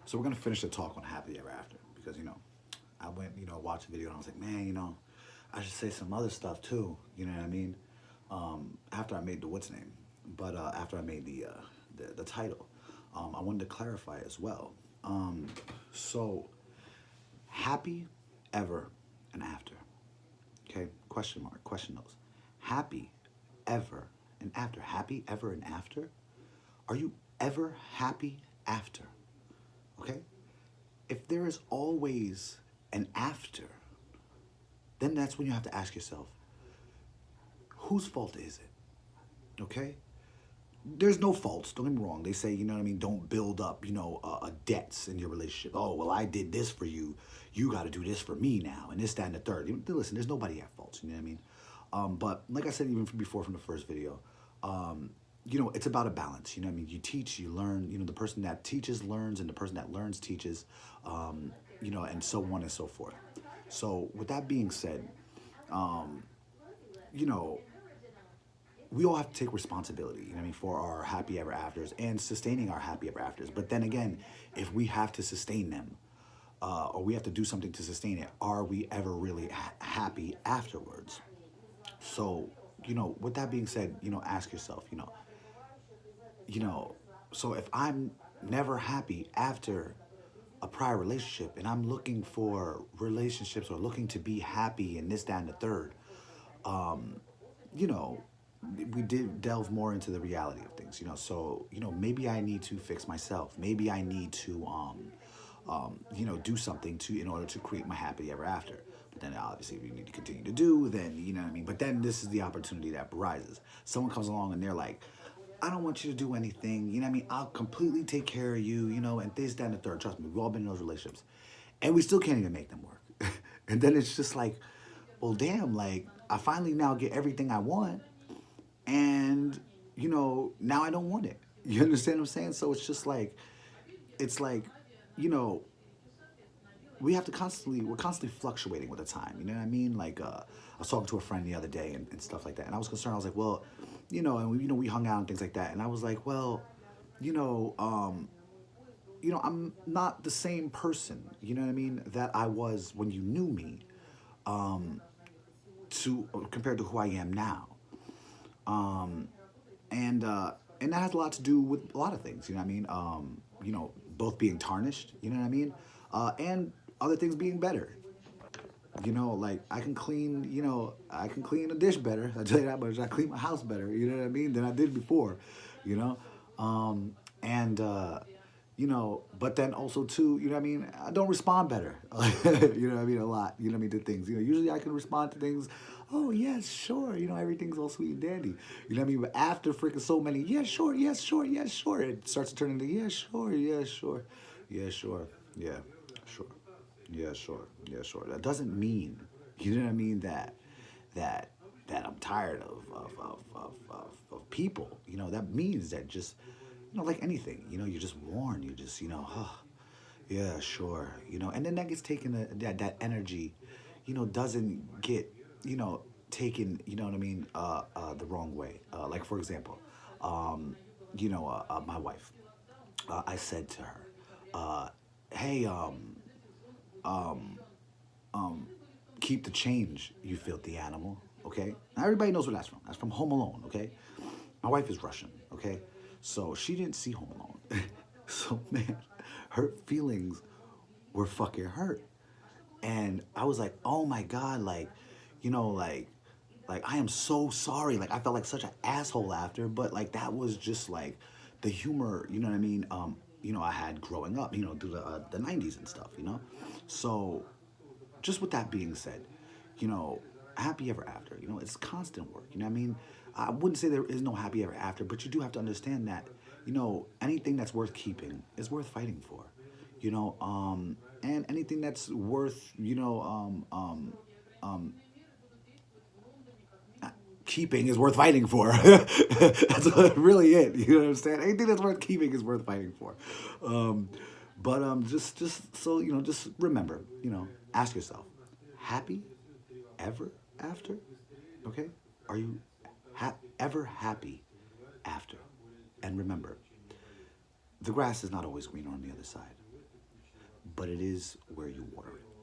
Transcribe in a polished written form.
So we're gonna finish the talk on happily ever after because I went watched a video and I was like, man, I should say some other stuff too. You know what I mean? After I made the what's name, but after I made the title, I wanted to clarify as well. So happy ever and after. Okay, question mark, question those. Happy ever and after. Happy ever and after. Are you ever happy after? Okay? If there is always an after, then that's when you have to ask yourself, whose fault is it? Okay? There's no faults, don't get me wrong. They say, you know what I mean, don't build up, debts in your relationship. Oh, well, I did this for you. You got to do this for me now, and this, that, and the third. Listen, there's nobody at faults, you know what I mean? But like I said, even from before from the first video, it's about a balance. You know what I mean? You teach, you learn. The person that teaches learns, and the person that learns teaches, and so on and so forth. So with that being said, you know, we all have to take responsibility, you know what I mean, for our happy ever afters and sustaining our happy ever afters. But then again, if we have to sustain them, or we have to do something to sustain it, are we ever really happy afterwards? So, with that being said, ask yourself, you know, so if I'm never happy after a prior relationship and I'm looking for relationships or looking to be happy and this, that, and the third, you know, we did delve more into the reality of things, so, maybe I need to fix myself. Maybe I need to, do something in order to create my happy ever after. But then obviously if you need to continue to do, then, you know what I mean? But then this is the opportunity that arises. Someone comes along and they're like, I don't want you to do anything, you know what I mean? I'll completely take care of you, and this, that, and the third. Trust me, we've all been in those relationships. And we still can't even make them work. And then it's just like, well, damn, like, I finally now get everything I want, and now I don't want it. You understand what I'm saying? So it's like, you know we're constantly fluctuating with the time. You know what I mean? Like, I was talking to a friend the other day and stuff like that, and I was concerned. I was like, well, and we hung out and things like that, and I was like, well, you know, um, I'm not the same person. You know what I mean? That I was when you knew me, to compared to who I am now. Um, and that has a lot to do with a lot of things. You know what I mean? Both being tarnished. You know what I mean? And other things being better. Like I can clean a dish better. I tell you that much. I clean my house better. You know what I mean? Than I did before. You know, and but then also too. You know what I mean? I don't respond better. You know what I mean? A lot. You know what I mean? To things. Usually I can respond to things. Oh yes, sure. Everything's all sweet and dandy. You know what I mean? But after freaking so many, yes, sure, yes, sure, yes, sure, it starts to turn into yes, sure, yes, sure, yes, sure, yeah, sure. Yeah, sure. Yeah, sure. That doesn't mean, you know what I mean, that I'm tired of people. That means that just, like anything, you're just worn. You just, oh, yeah, sure. And then that gets taken, that energy, doesn't get, taken, you know what I mean, the wrong way. Like, for example, my wife, I said to her, hey, um, um, keep the change, you filthy animal. Okay. Now everybody knows where that's from. That's from Home Alone. Okay. My wife is Russian. Okay. So she didn't see Home Alone. So man, her feelings were fucking hurt, and I was like, oh my god, like, like I am so sorry. Like I felt like such an asshole after, but like that was just like the humor. You know what I mean? I had growing up. Through the '90s and stuff. So just with that being said, you know, happy ever after, it's constant work. You know what I mean? I wouldn't say there is no happy ever after, but you do have to understand that, anything that's worth keeping is worth fighting for. And anything that's worth, um, keeping is worth fighting for. That's really it. You know what I'm saying? Anything that's worth keeping is worth fighting for. Um, but just so just remember, ask yourself, happy ever after? Okay, are you ever happy after? And remember, the grass is not always greener on the other side. but it is where you water it.